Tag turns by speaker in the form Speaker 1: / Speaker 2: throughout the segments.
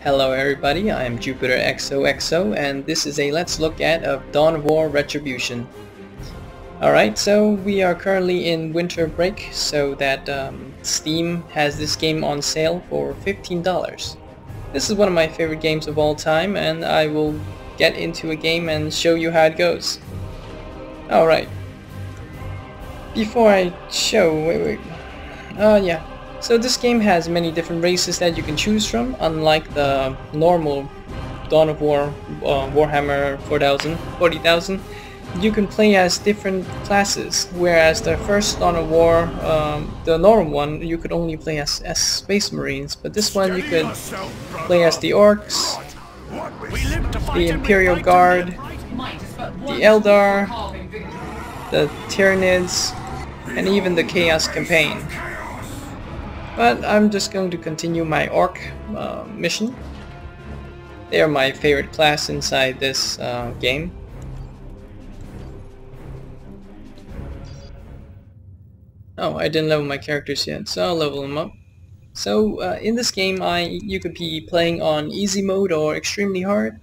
Speaker 1: Hello everybody, I am JupiterXOXO and this is a Let's Look at of Dawn of War Retribution. Alright, so we are currently in winter break, so that Steam has this game on sale for $15. This is one of my favorite games of all time, and I will get into a game and show you how it goes. Alright. Before I show... yeah. So this game has many different races that you can choose from, unlike the normal Dawn of War Warhammer 40,000. You can play as different classes, whereas the first Dawn of War, the normal one, you could only play as Space Marines, but this one you could play as the Orks, the Imperial Guard, the Eldar, the Tyranids, and even the Chaos Campaign. But I'm just going to continue my Ork mission. They are my favorite class inside this game. Oh, I didn't level my characters yet, so I'll level them up. So in this game you could be playing on easy mode or extremely hard.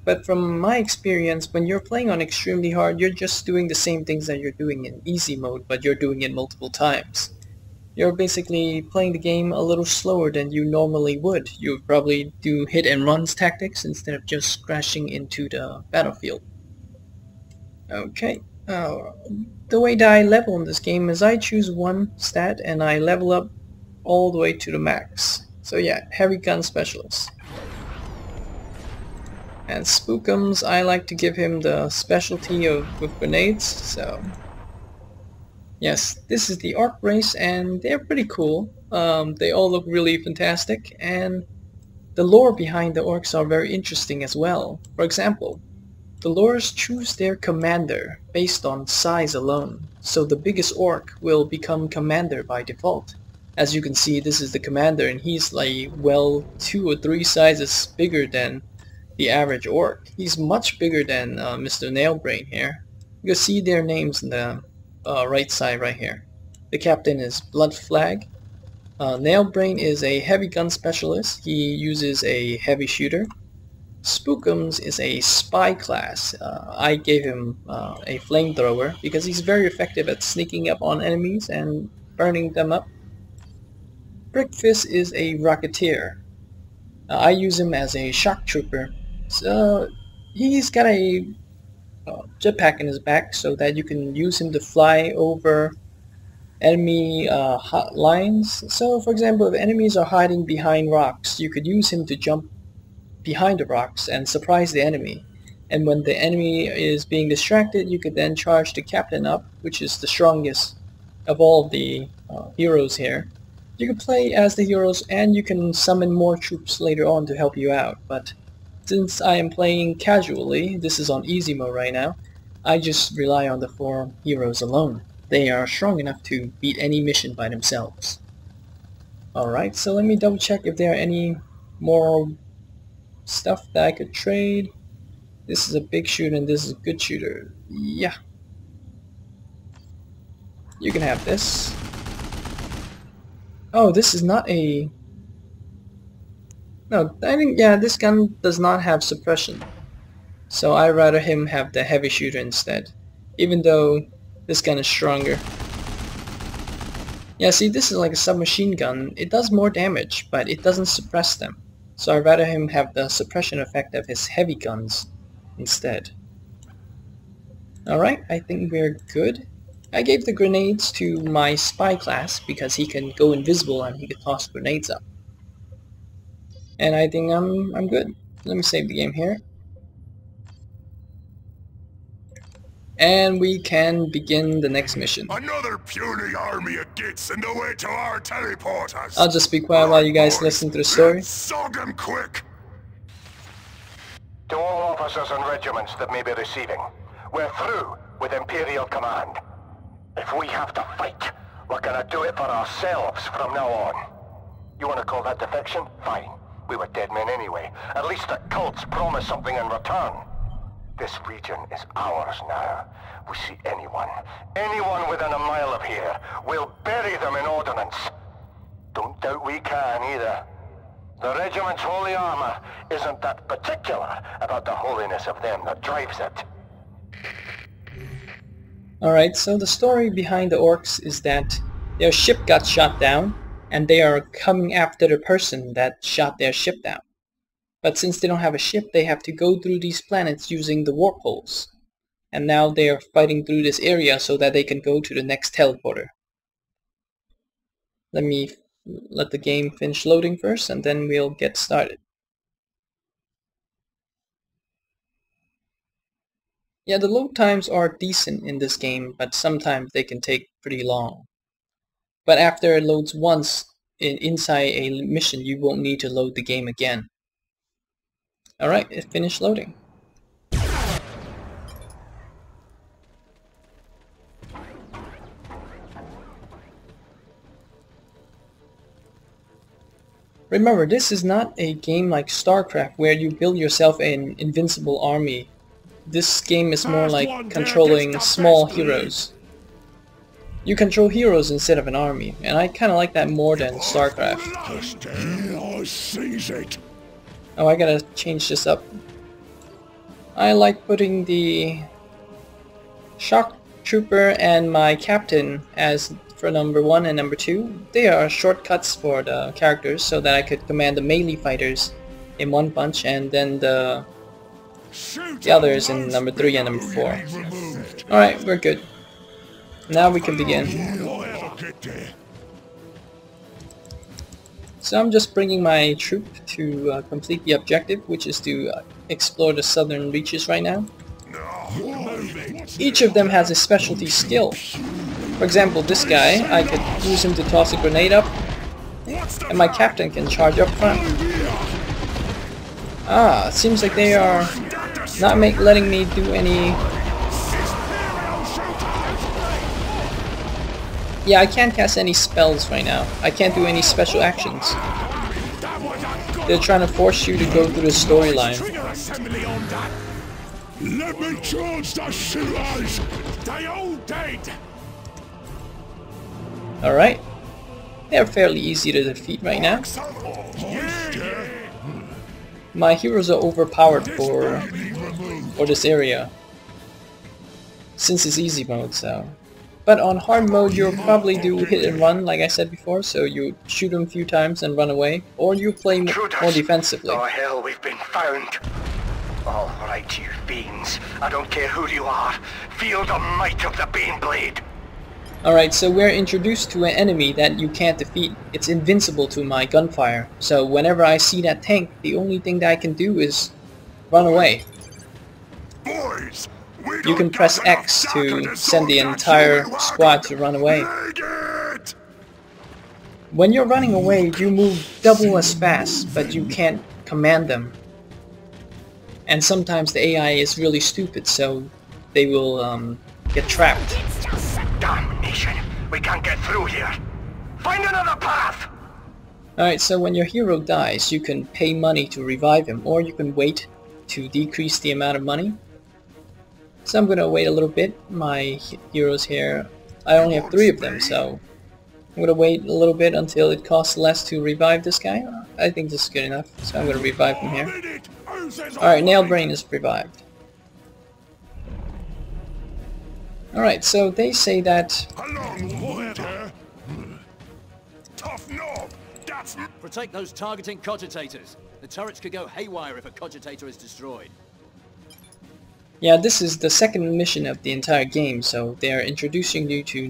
Speaker 1: But from my experience, when you're playing on extremely hard, you're just doing the same things that you're doing in easy mode, but you're doing it multiple times. You're basically playing the game a little slower than you normally would. You would probably do hit and runs tactics instead of just crashing into the battlefield. Okay, the way that I level in this game is I choose one stat and I level up all the way to the max. So yeah, heavy gun specialist. And Spookums, I like to give him the specialty with grenades, so... Yes, this is the Ork race, and they're pretty cool. They all look really fantastic, and the lore behind the Orks are very interesting as well. For example, the lores choose their commander based on size alone, so the biggest Ork will become commander by default. As you can see, this is the commander, and he's like, well, 2 or 3 sizes bigger than the average Ork. He's much bigger than Mr. Nailbrain here. You can see their names in the right side right here. The captain is Blood Flag. Nailbrain is a heavy gun specialist. He uses a heavy shooter. Spookums is a spy class. I gave him a flamethrower because he's very effective at sneaking up on enemies and burning them up. Brickfist is a rocketeer. I use him as a shock trooper. So he's got a jetpack in his back so that you can use him to fly over enemy hot lines. So for example, if enemies are hiding behind rocks, you could use him to jump behind the rocks and surprise the enemy. And when the enemy is being distracted, you could then charge the captain up, which is the strongest of all the heroes here. You can play as the heroes and you can summon more troops later on to help you out, but since I am playing casually, this is on easy mode right now, I just rely on the 4 heroes alone. They are strong enough to beat any mission by themselves. Alright, so let me double check if there are any more stuff that I could trade. This is a big shooter and this is a good shooter. Yeah. You can have this. Oh, this is not a... No, I think, yeah, this gun does not have suppression. So I'd rather him have the heavy shooter instead. Even though this gun is stronger. Yeah, see, this is like a submachine gun. It does more damage, but it doesn't suppress them. So I'd rather him have the suppression effect of his heavy guns instead. Alright, I think we're good. I gave the grenades to my spy class because he can go invisible and he can toss grenades up. And I think I'm good. Let me save the game here. And we can begin the next mission.
Speaker 2: Another puny army of gits in the way to our teleporters.
Speaker 1: I'll just be quiet while you guys listen to the story.
Speaker 2: Sog them quick.
Speaker 3: To all officers and regiments that may be receiving, we're through with Imperial Command. If we have to fight, we're gonna do it for ourselves from now on. You wanna call that defection? Fine. We were dead men anyway. At least the cults promised something in return. This region is ours now. We see anyone within a mile of here, we'll bury them in ordnance. Don't doubt we can either. The regiment's holy armor isn't that particular about the holiness of them that drives it.
Speaker 1: Alright, so the story behind the Orks is that their ship got shot down, and they are coming after the person that shot their ship down. But since they don't have a ship, they have to go through these planets using the warp holes. And now they are fighting through this area so that they can go to the next teleporter. Let me let the game finish loading first, and then we'll get started. Yeah, the load times are decent in this game, but sometimes they can take pretty long. But after it loads once inside a mission, you won't need to load the game again. Alright, it finished loading. Remember, this is not a game like StarCraft where you build yourself an invincible army. This game is more like controlling small heroes. You control heroes instead of an army, and I kinda like that more than StarCraft. Oh, I gotta change this up. I like putting the Shock Trooper and my Captain as for number 1 and number 2. They are shortcuts for the characters so that I could command the melee fighters in one punch, and then the others in number 3 and number 4. Alright, we're good. Now we can begin. So I'm just bringing my troop to complete the objective, which is to explore the southern reaches right now. Each of them has a specialty skill. For example, this guy, I could use him to toss a grenade up, and my captain can charge up front. Ah, it seems like they are not letting me do any... Yeah, I can't cast any spells right now. I can't do any special actions. They're trying to force you to go through the storyline.
Speaker 2: Let me charge the shooters! They all dead!
Speaker 1: Alright. They're fairly easy to defeat right now. My heroes are overpowered for this area, since it's easy mode, so... But on hard mode you'll probably do hit and run, like I said before, so you shoot them a few times and run away, or you play more defensively.
Speaker 3: Oh hell, we've been found! Alright, you fiends. I don't care who you are. Feel the might of the Baneblade!
Speaker 1: Alright, so we're introduced to an enemy that you can't defeat. It's invincible to my gunfire. So whenever I see that tank, the only thing that I can do is run away.
Speaker 2: Boys,
Speaker 1: you can press X to send the entire squad to run away. When you're running away, you move double as fast, but you can't command them. And sometimes the AI is really stupid, so they will get trapped.
Speaker 3: Damnation! We can't get through here! Find another path!
Speaker 1: Alright, so when your hero dies, you can pay money to revive him, or you can wait to decrease the amount of money. So I'm gonna wait a little bit. My heroes here, I only have 3 of them, so I'm gonna wait a little bit until it costs less to revive this guy. I think this is good enough, so I'm gonna revive him here. Alright, Nailbrain is revived. Alright, so they say that...
Speaker 4: Protect those targeting cogitators. The turrets could go haywire if a cogitator is destroyed.
Speaker 1: Yeah, this is the second mission of the entire game, so they are introducing you to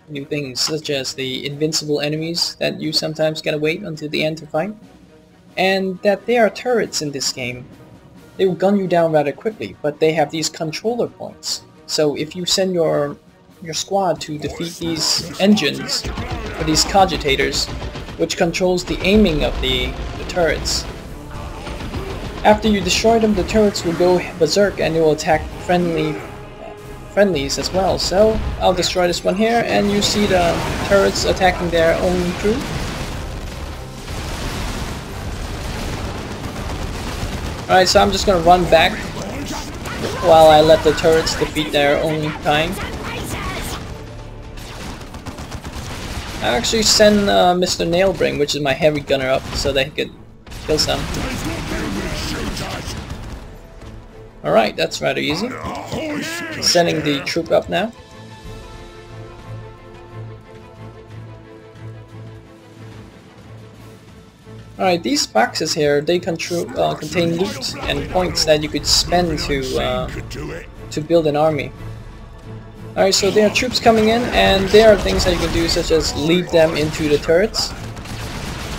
Speaker 1: new things, such as the invincible enemies that you sometimes gotta wait until the end to fight, and that there are turrets in this game. They will gun you down rather quickly, but they have these controller points. So if you send your squad to defeat these engines, or these cogitators, which controls the aiming of the turrets, after you destroy them, the turrets will go berserk and they will attack friendlies as well. So I'll destroy this one here, and you see the turrets attacking their own crew. Alright, so I'm just gonna run back while I let the turrets defeat their own kind. I actually send Mr. Nailbrain, which is my heavy gunner, up so that he could kill some. Alright, that's rather easy. Sending the troop up now. Alright, these boxes here, they contain loot and points that you could spend to build an army. Alright, so there are troops coming in, and there are things that you can do, such as lead them into the turrets.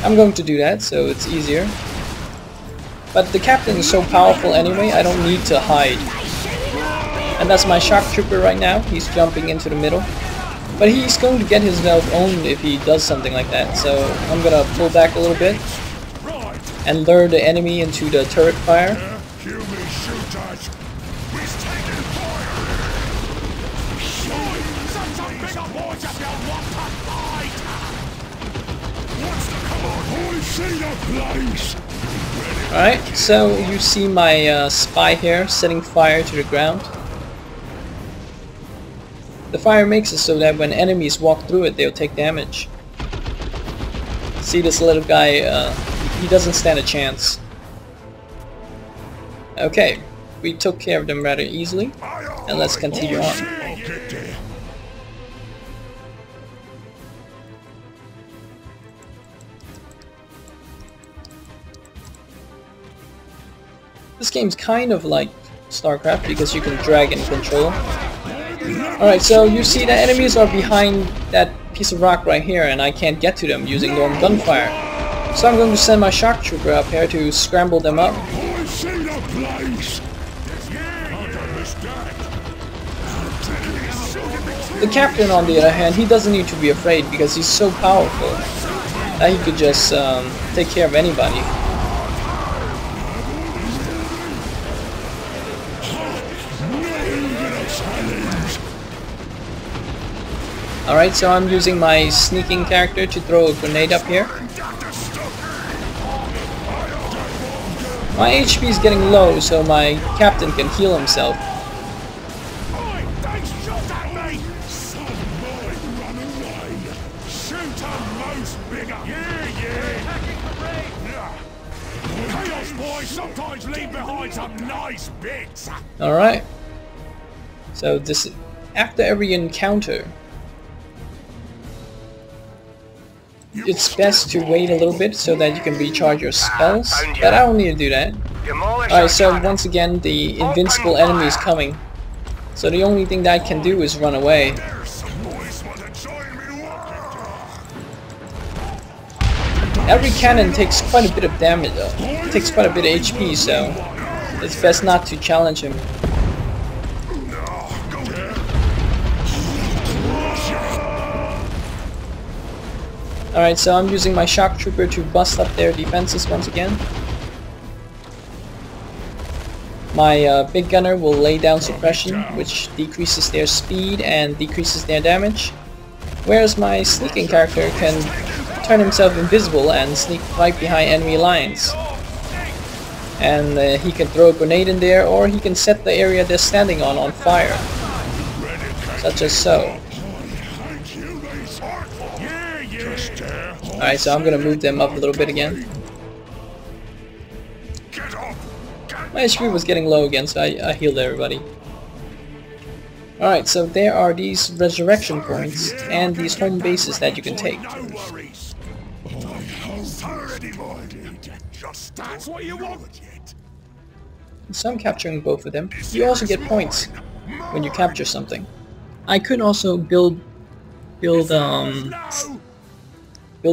Speaker 1: I'm going to do that, so it's easier. But the captain is so powerful anyway, I don't need to hide. And that's my shock trooper right now. He's jumping into the middle. But he's going to get his belt owned if he does something like that, so I'm gonna pull back a little bit and lure the enemy into the turret fire. Alright, so you see my spy here setting fire to the ground. The fire makes it so that when enemies walk through it, they'll take damage. See this little guy, he doesn't stand a chance. Okay, we took care of them rather easily, and let's continue on. This game's kind of like StarCraft because you can drag and control. Alright, so you see the enemies are behind that piece of rock right here, and I can't get to them using normal gunfire. So I'm going to send my shock trooper up here to scramble them up. The captain, on the other hand, he doesn't need to be afraid because he's so powerful that he could just take care of anybody. Alright, so I'm using my sneaking character to throw a grenade up here. My HP is getting low, so my captain can heal himself. Alright. So this, after every encounter, it's best to wait a little bit so that you can recharge your spells, but I don't need to do that. Alright, so once again the invincible enemy is coming. So the only thing that I can do is run away. Every cannon takes quite a bit of damage though. It takes quite a bit of HP, so it's best not to challenge him. Alright, so I'm using my shock trooper to bust up their defenses once again. My big gunner will lay down suppression, which decreases their speed and decreases their damage. Whereas my sneaking character can turn himself invisible and sneak right behind enemy lines. And he can throw a grenade in there, or he can set the area they're standing on fire. Such as so. Alright, so I'm gonna move them up a little bit again. My HP was getting low again, so I healed everybody. Alright, so there are these resurrection points and these home bases that you can take. So I'm capturing both of them. You also get points when you capture something. I could also build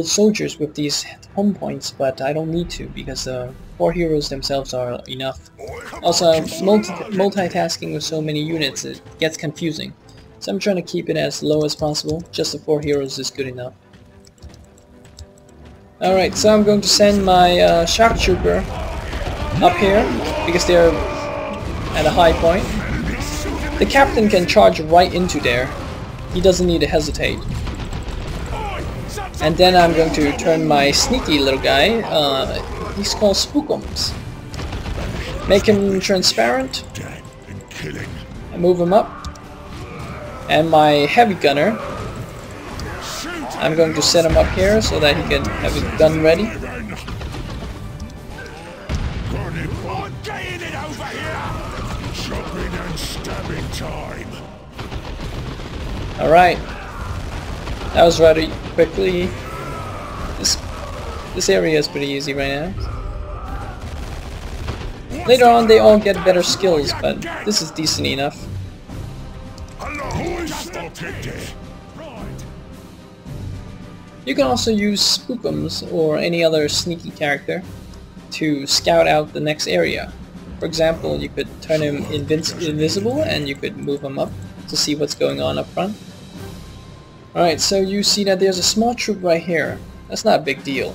Speaker 1: soldiers with these home points, but I don't need to because the 4 heroes themselves are enough. Also, multitasking with so many units, it gets confusing. So I'm trying to keep it as low as possible. Just the 4 heroes is good enough. Alright, so I'm going to send my shock trooper up here because they're at a high point. The captain can charge right into there. He doesn't need to hesitate. And then I'm going to turn my sneaky little guy, he's called Spookums. Make him transparent, and move him up. And my heavy gunner, I'm going to set him up here so that he can have his gun ready.
Speaker 2: I'm getting it over here! Chopping and stabbing time!
Speaker 1: Alright. That was rather quickly. This area is pretty easy right now. Later on they all get better skills, but this is decent enough. You can also use Spookums or any other sneaky character to scout out the next area. For example, you could turn him invisible and you could move him up to see what's going on up front. Alright, so you see that there's a small troop right here. That's not a big deal.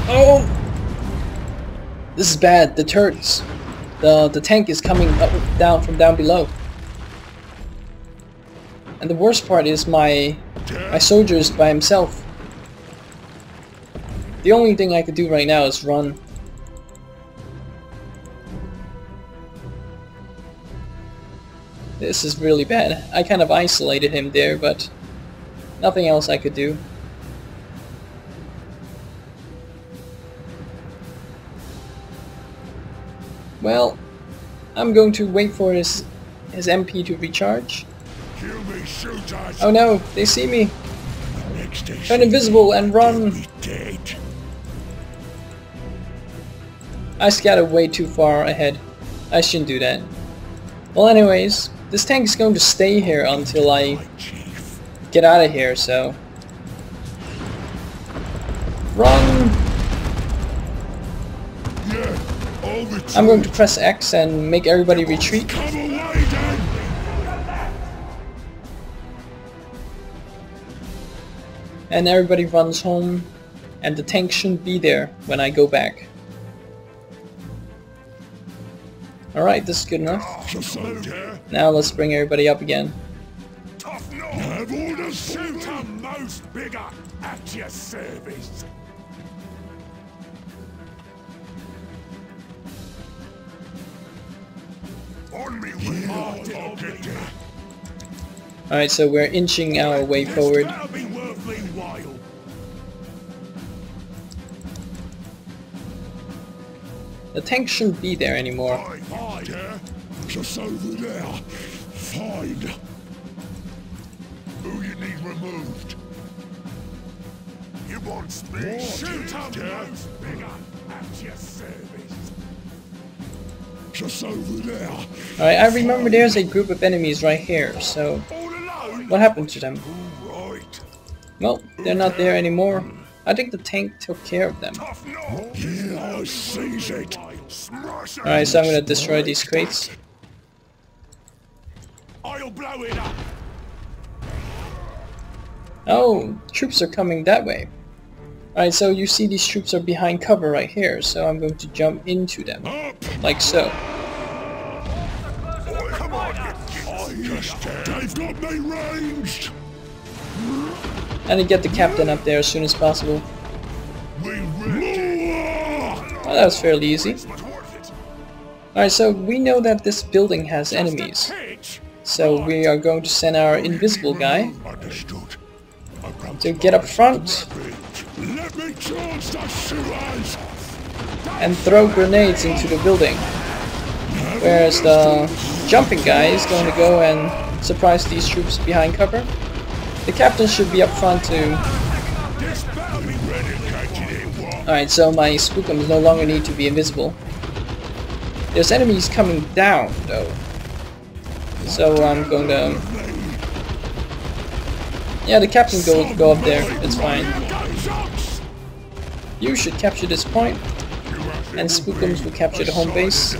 Speaker 1: Oh! This is bad. The turrets. The tank is coming down from down below. And the worst part is my soldier is by himself. The only thing I could do right now is run. This is really bad. I kind of isolated him there, but nothing else I could do. Well, I'm going to wait for his MP to recharge. Oh no, they see me. Turn invisible and run. I scattered way too far ahead. I shouldn't do that. Well anyways, this tank is going to stay here until I get out of here, so... Run! I'm going to press X and make everybody retreat. And everybody runs home, and the tank shouldn't be there when I go back. Alright, this is good enough. Now let's bring everybody up again.
Speaker 2: Have orders shooter most bigger at your service. On me with
Speaker 1: Alright, so we're inching our way forward. The tank shouldn't be there anymore.
Speaker 2: Just over there. Fine. Who you need removed? You want speed? Shoot up most bigger at your service. Just over there.
Speaker 1: Alright, I remember there's a group of enemies right here, so... What happened to them? Well, they're not there anymore. I think the tank took care of them.
Speaker 2: Yeah, I seize it.
Speaker 1: Alright, so I'm gonna destroy these crates.
Speaker 2: I'll blow it up.
Speaker 1: Oh, troops are coming that way. Alright, so you see these troops are behind cover right here, so I'm going to jump into them. Like so.
Speaker 2: Come on, they've got me ranged.
Speaker 1: And to get the captain up there as soon as possible. Well, that was fairly easy. Alright, so we know that this building has enemies. So we are going to send our invisible guy to get up front and throw grenades into the building. Whereas the jumping guy is going to go and surprise these troops behind cover. The captain should be up front too. Alright, so my spookums no longer need to be invisible. There's enemies coming down though. So I'm going to... Yeah, the captain go up there, it's fine. You should capture this point, and spookums will capture the home base.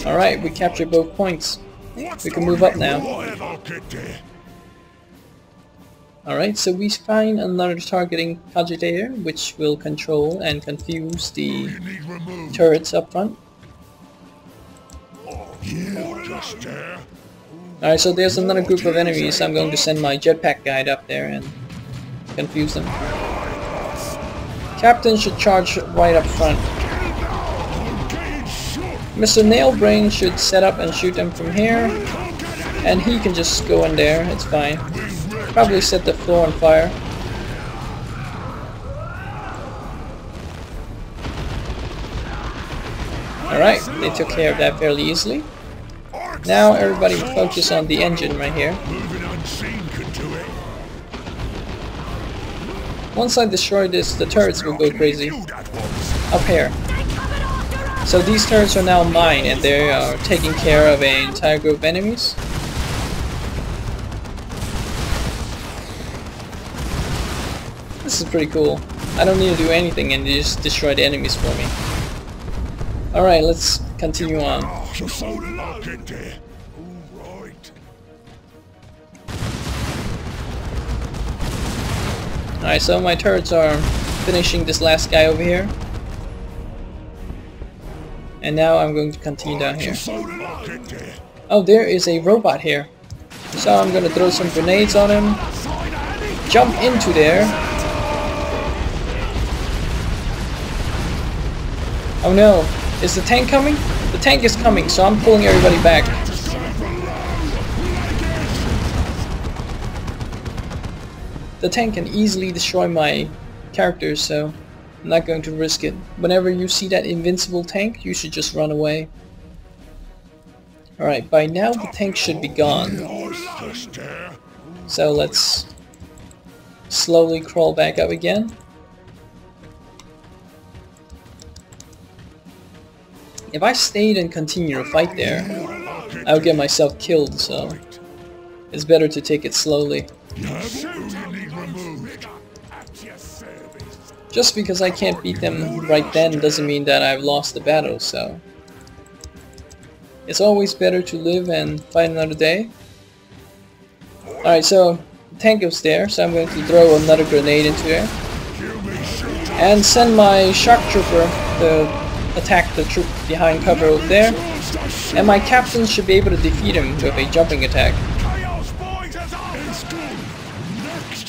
Speaker 1: Alright, we captured both points. We can move up now. Alright, so we find another targeting cogitator, which will control and confuse the turrets up front. Alright, so there's another group of enemies. I'm going to send my jetpack guide up there and confuse them. Captain should charge right up front. Mr. Nailbrain should set up and shoot them from here, and he can just go in there, it's fine. Probably set the floor on fire. Alright, they took care of that fairly easily. Now everybody focus on the engine right here. Once I destroy this, the turrets will go crazy. Up here. So these turrets are now mine, and they are taking care of an entire group of enemies. This is pretty cool. I don't need to do anything and they just destroy the enemies for me. Alright, let's continue on. Alright, so my turrets are finishing this last guy over here. And now I'm going to continue down here. Oh, there is a robot here. So I'm going to throw some grenades on him. Jump into there. Oh no, is the tank coming? The tank is coming, so I'm pulling everybody back. The tank can easily destroy my characters, so I'm not going to risk it. Whenever you see that invincible tank, you should just run away. Alright, by now the tank should be gone. So let's slowly crawl back up again. If I stayed and continued to fight there, I would get myself killed, so it's better to take it slowly. Just because I can't beat them right then doesn't mean that I've lost the battle, so it's always better to live and fight another day. Alright, so the tank is there, so I'm going to throw another grenade into there and send my shock trooper to attack the troop behind cover over there, and my captain should be able to defeat him with a jumping attack.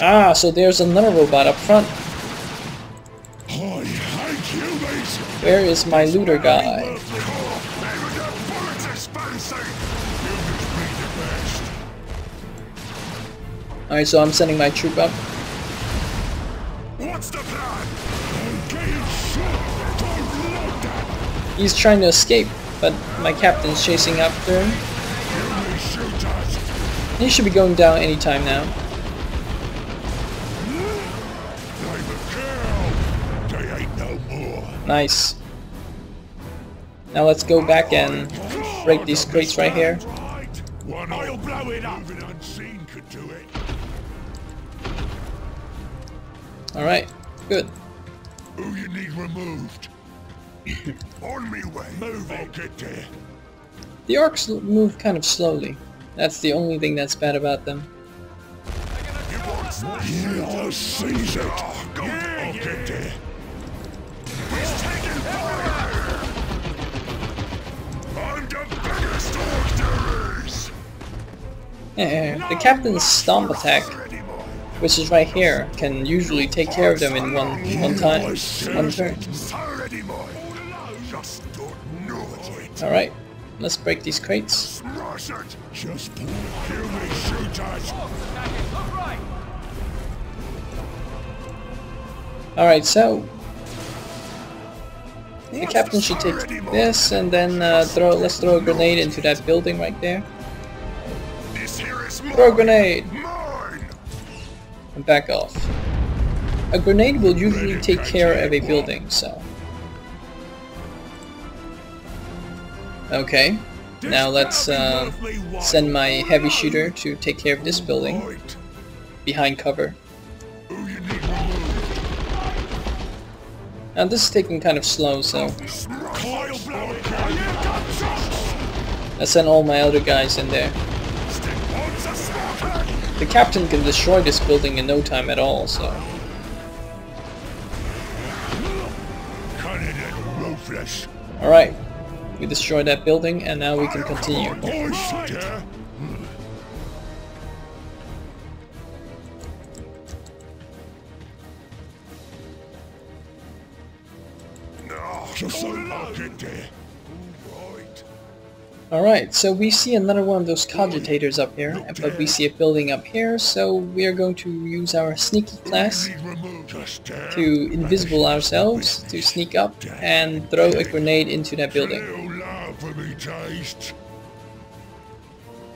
Speaker 1: Ah, so there's another robot up front. Where is my looter guy? Alright, so I'm sending my troop up.
Speaker 2: What's the plan?
Speaker 1: He's trying to escape, but my captain's chasing after him. He should be going down anytime now. Nice. Now let's go back and break these crates right here.
Speaker 2: I'll blow it up.
Speaker 1: Alright, good.
Speaker 2: Who you need removed? On me way. Move it. I'll get there.
Speaker 1: The Orks move kind of slowly. That's the only thing that's bad about them.
Speaker 2: Yeah, I'll seize it. I'll get there. He's taking fire. I'm the biggest orc there is.
Speaker 1: The captain's stomp attack, which is right here, can usually take care of them in one turn. Alright, let's break these crates. Alright, so the captain should take this and then let's throw a grenade into that building right there. Throw a grenade! And back off. A grenade will usually take care of a building, so. Okay, now let's send my heavy shooter to take care of this building behind cover. Now this is taking kind of slow, so let's send all my other guys in there. The captain can destroy this building in no time at all, so. Alright, we destroyed that building and now we can continue. Alright, so we see another one of those cogitators up here, but we see a building up here, so we are going to use our sneaky class to invisible ourselves, to sneak up and throw a grenade into that building.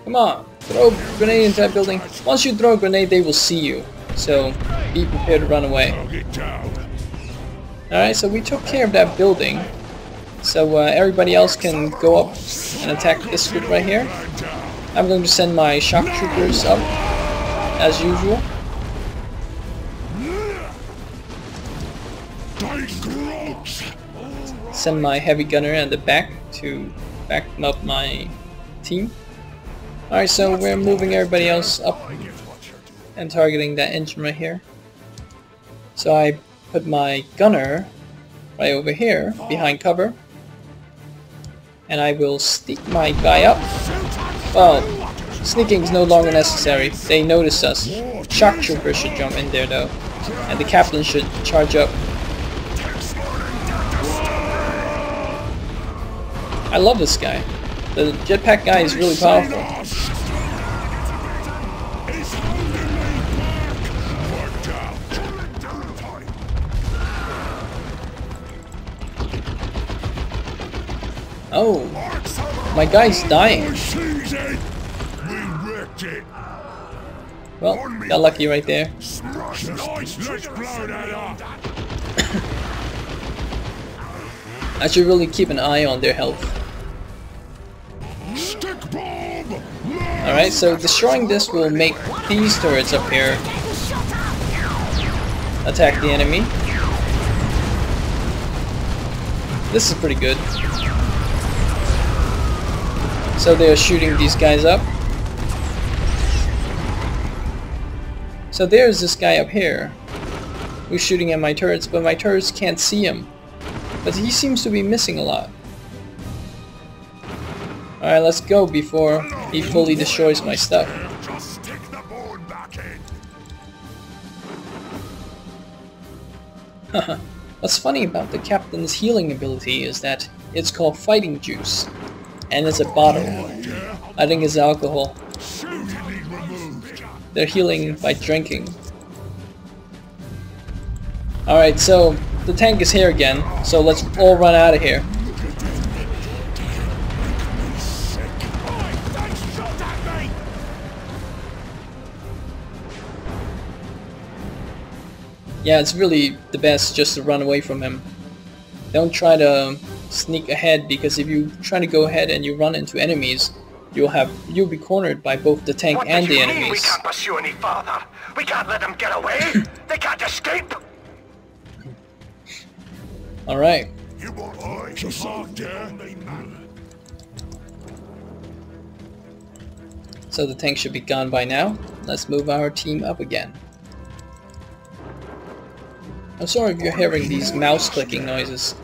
Speaker 1: Come on, throw a grenade into that building. Once you throw a grenade, they will see you, so be prepared to run away. Alright, so we took care of that building. So everybody else can go up and attack this group right here. I'm going to send my shock troopers up as usual. Send my heavy gunner at the back to back up my team. Alright, so we're moving everybody else up and targeting that engine right here. So I put my gunner right over here behind cover. And I will sneak my guy up. Well, sneaking is no longer necessary. They notice us. Shock troopers should jump in there though. And the captain should charge up. I love this guy. The jetpack guy is really powerful. Oh, my guy's dying. Well, got lucky right there. I should really keep an eye on their health. Alright, so destroying this will make these turrets up here attack the enemy. This is pretty good. So they are shooting these guys up. So there's this guy up here who's shooting at my turrets, but my turrets can't see him. But he seems to be missing a lot. Alright, let's go before he fully destroys my stuff. Haha. What's funny about the captain's healing ability is that it's called fighting juice. And it's a bottle. I think it's alcohol. They're healing by drinking. Alright, so the tank is here again, so let's all run out of here. Yeah, it's really the best just to run away from him. Don't try to sneak ahead, because if you try to go ahead and you run into enemies, you'll be cornered by both the tank and the enemies.
Speaker 3: We can't pursue any further. We can't let them get away. They can't escape.
Speaker 1: Alright. So the tank should be gone by now. Let's move our team up again. I'm sorry if you're hearing these mouse clicking noises,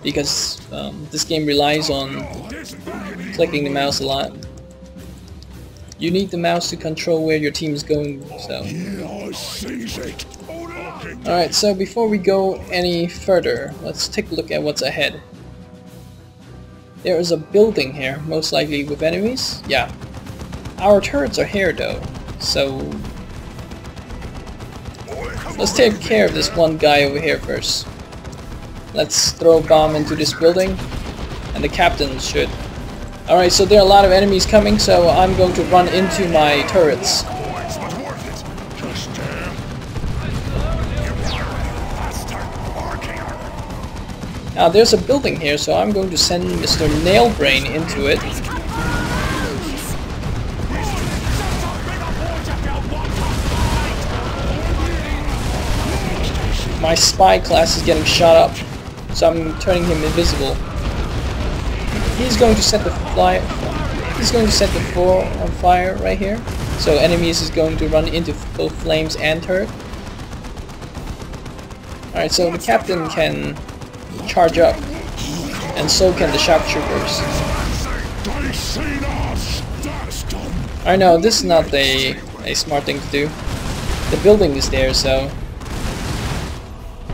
Speaker 1: because this game relies on clicking the mouse a lot. You need the mouse to control where your team is going, so... Alright, so before we go any further, let's take a look at what's ahead. There is a building here, most likely with enemies. Yeah. Our turrets are here though, so... let's take care of this one guy over here first. Let's throw a bomb into this building, and the captain should. Alright, so there are a lot of enemies coming, so I'm going to run into my turrets. Now there's a building here, so I'm going to send Mr. Nailbrain into it. My spy class is getting shot up, so I'm turning him invisible. He's going to set the floor on fire right here, so enemies is going to run into both flames and turret. Alright, so the captain can charge up, and so can the shock troopers. I know this is not a smart thing to do. The building is there, so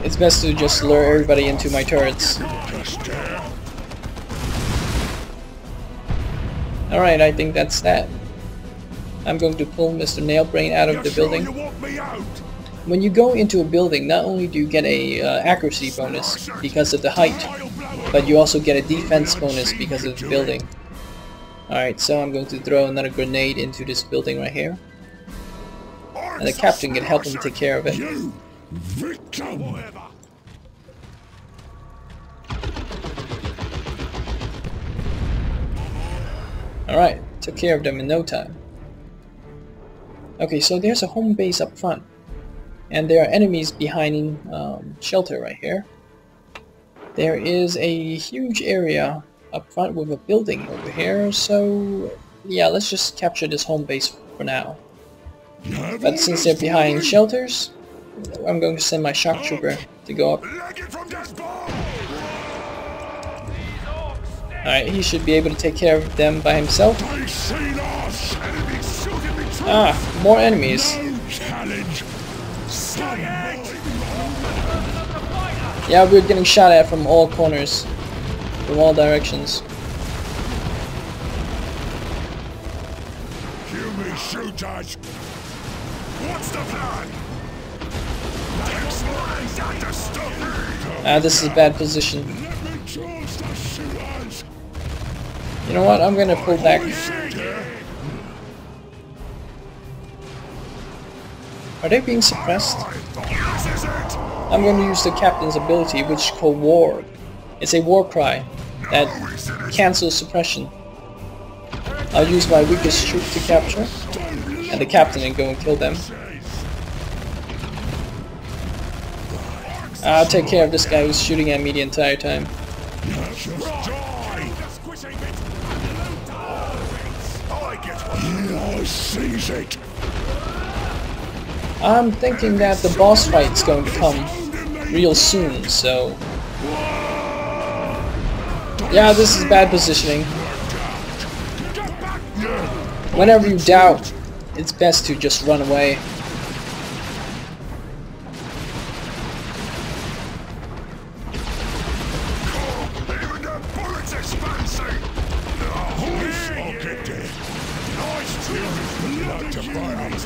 Speaker 1: it's best to just lure everybody into my turrets. Alright, I think that's that. I'm going to pull Mr. Nailbrain out of the building. When you go into a building, not only do you get a accuracy bonus because of the height, but you also get a defense bonus because of the building. Alright, so I'm going to throw another grenade into this building right here. And the captain can help him take care of it. Alright, took care of them in no time. Okay, so there's a home base up front. And there are enemies behind shelter right here. There is a huge area up front with a building over here, so yeah, let's just capture this home base for now. But since they're behind shelters, I'm going to send my shock trooper to go up. Alright, he should be able to take care of them by himself. Ah, more enemies. Yeah, we're getting shot at from all corners, from all directions.
Speaker 2: Human shooters! What's the plan?
Speaker 1: Ah, this is a bad position. You know what? I'm gonna pull back. Are they being suppressed? I'm going to use the captain's ability, which is called War. It's a war cry that cancels suppression. I'll use my weakest troop to capture, and the captain and go and kill them. I'll take care of this guy who's shooting at me the entire time. I'm thinking that the boss fight's going to come real soon, so... yeah, this is bad positioning. Whenever you doubt, it's best to just run away.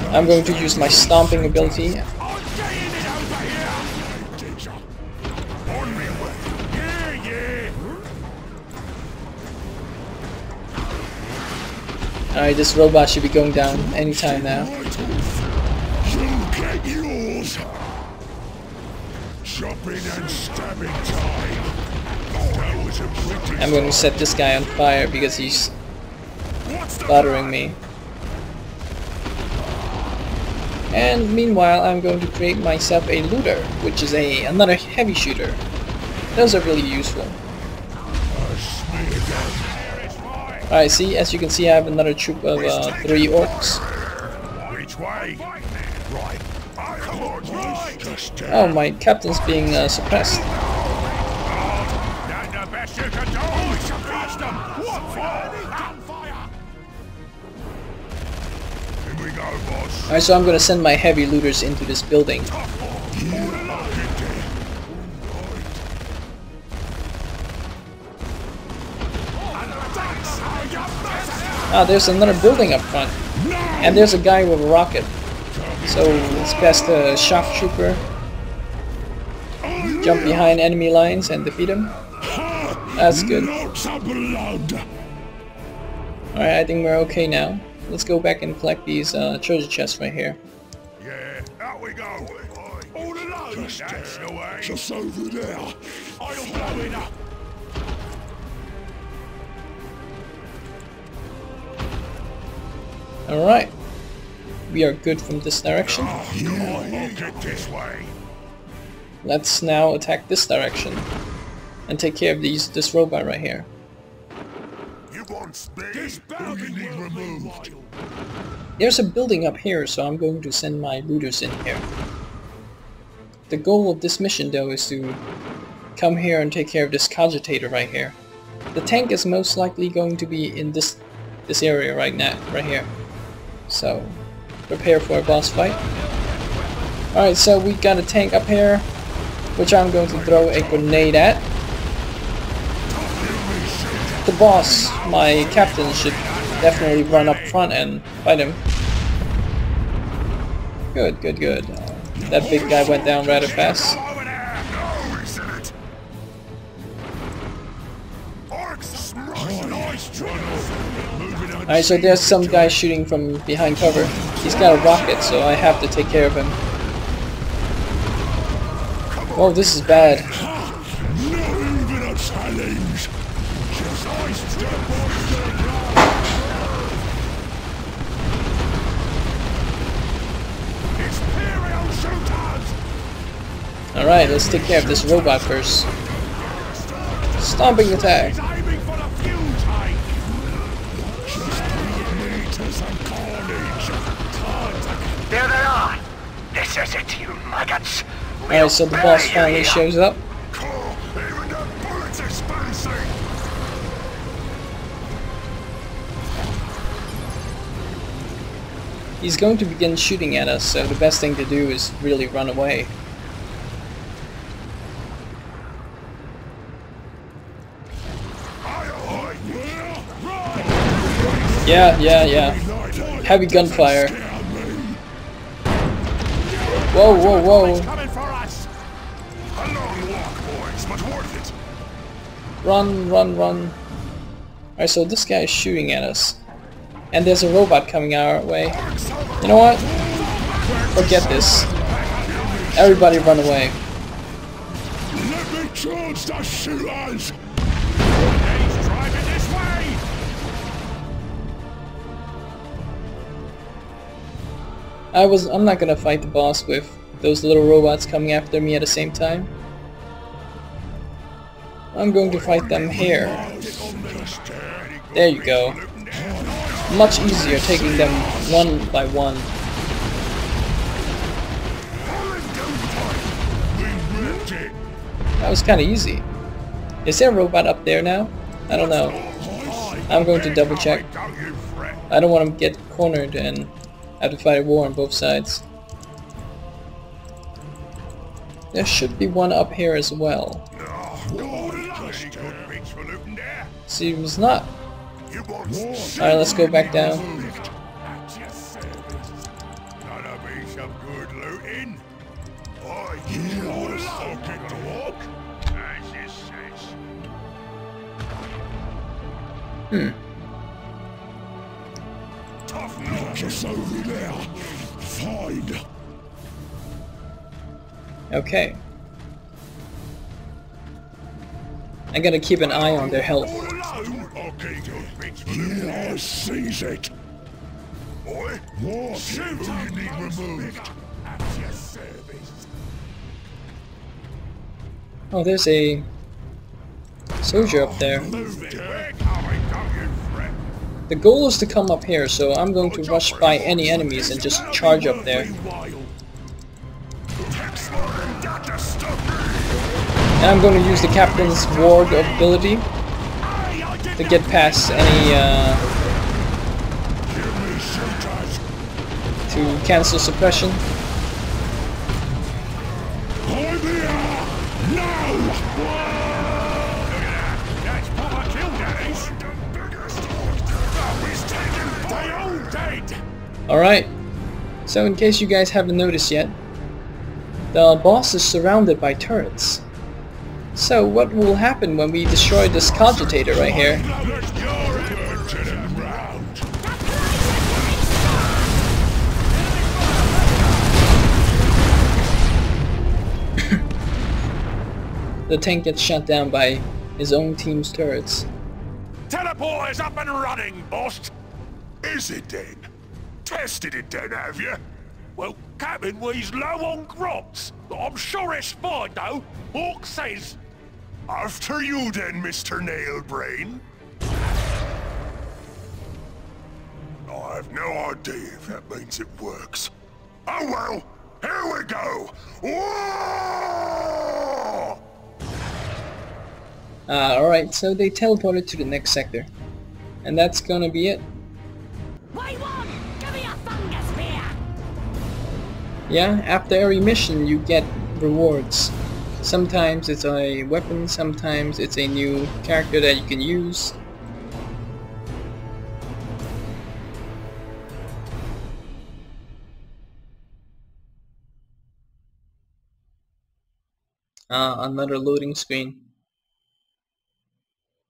Speaker 1: I'm going to use my stomping ability. Alright, this robot should be going down anytime now. I'm going to set this guy on fire because he's bothering me. And meanwhile, I'm going to create myself a looter, which is another heavy shooter. Those are really useful. Alright, see, as you can see, I have another troop of 3 orcs. Oh, my captain's being suppressed. Alright, so I'm gonna send my heavy looters into this building. Ah, there's another building up front. And there's a guy with a rocket. So it's best to shock trooper. Jump behind enemy lines and defeat him. That's good. Alright, I think we're okay now. Let's go back and collect these treasure chests right here.
Speaker 2: Yeah, out we go. All alone. That's the way. Just over there. I'll blow it up.
Speaker 1: Alright. We are good from this direction.
Speaker 2: I'll get this way.
Speaker 1: Let's now attack this direction. And take care of this robot right here.
Speaker 2: You want speed? Who you need removed?
Speaker 1: There's a building up here, so I'm going to send my looters in here. The goal of this mission, though, is to come here and take care of this cogitator right here. The tank is most likely going to be in this area right now, right here. So, prepare for a boss fight. Alright, so we got a tank up here, which I'm going to throw a grenade at. The boss, my captain, should definitely run up front and fight him. Good, good, good. That big guy went down rather fast. Alright, so there's some guy shooting from behind cover. He's got a rocket, so I have to take care of him. Oh, this is bad. Alright, let's take care of this robot first. Stomping attack.
Speaker 3: There they are! This is it, you maggots!
Speaker 1: Alright, so the boss finally shows up. He's going to begin shooting at us, so the best thing to do is really run away. Yeah. Heavy gunfire. Whoa. Run. Alright, so this guy is shooting at us. And there's a robot coming our way. You know what? Forget this. Everybody run away.
Speaker 2: Let me charge the shooters!
Speaker 1: I'm not gonna fight the boss with those little robots coming after me at the same time. I'm going to fight them here. There you go. Much easier taking them one by one. That was kinda easy. Is there a robot up there now? I don't know. I'm going to double check. I don't want to get cornered and have to fight a war on both sides. There should be one up here as well. Seems not. Alright, let's go back down.
Speaker 2: Just over there. Fine.
Speaker 1: Okay. I gotta keep an eye on their health.
Speaker 2: Yeah, I seize it. Boy, what you need removed? At your service.
Speaker 1: Oh, there's a soldier up there. The goal is to come up here, so I'm going to rush by any enemies and just charge up there. And I'm going to use the Captain's Ward ability to get past any, to cancel suppression. Alright, so in case you guys haven't noticed yet, the boss is surrounded by turrets. So what will happen when we destroy this cogitator right here? The tank gets shot down by his own team's turrets.
Speaker 2: Teleporter's up and running, boss! Is it then? Tested it then, have you? Well, Captain, we's low on crops, but I'm sure it's fine, though. Orks says... After you then, Mr. Nailbrain. I have no idea if that means it works. Oh well, here we go! Whoa!
Speaker 1: Alright, so they teleported to the next sector. And that's gonna be it. Yeah, after every mission you get rewards. Sometimes it's a weapon, sometimes it's a new character that you can use. Another loading screen.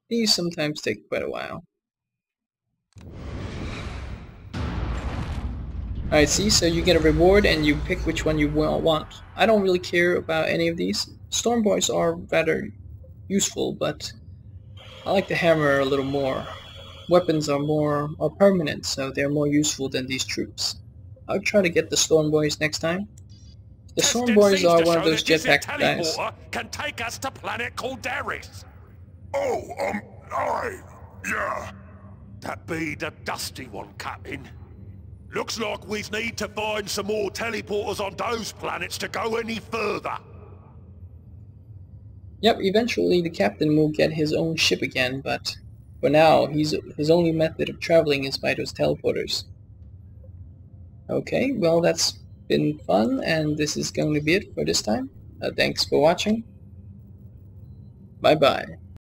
Speaker 1: These sometimes take quite a while. Alright, see, so you get a reward and you pick which one you want. I don't really care about any of these. Storm Boys are rather useful, but I like the hammer a little more. Weapons are permanent, so they're more useful than these troops. I'll try to get the Storm Boys next time. The Storm Boys are one of those jetpack guys.
Speaker 2: Can take us to planet Calderis. Oh, aye, yeah. That be the dusty one, Captain. Looks like we need to find some more teleporters on those planets to go any further.
Speaker 1: Yep, eventually the captain will get his own ship again, but for now, his only method of traveling is by those teleporters. Okay, well that's been fun, and this is going to be it for this time. Thanks for watching. Bye bye.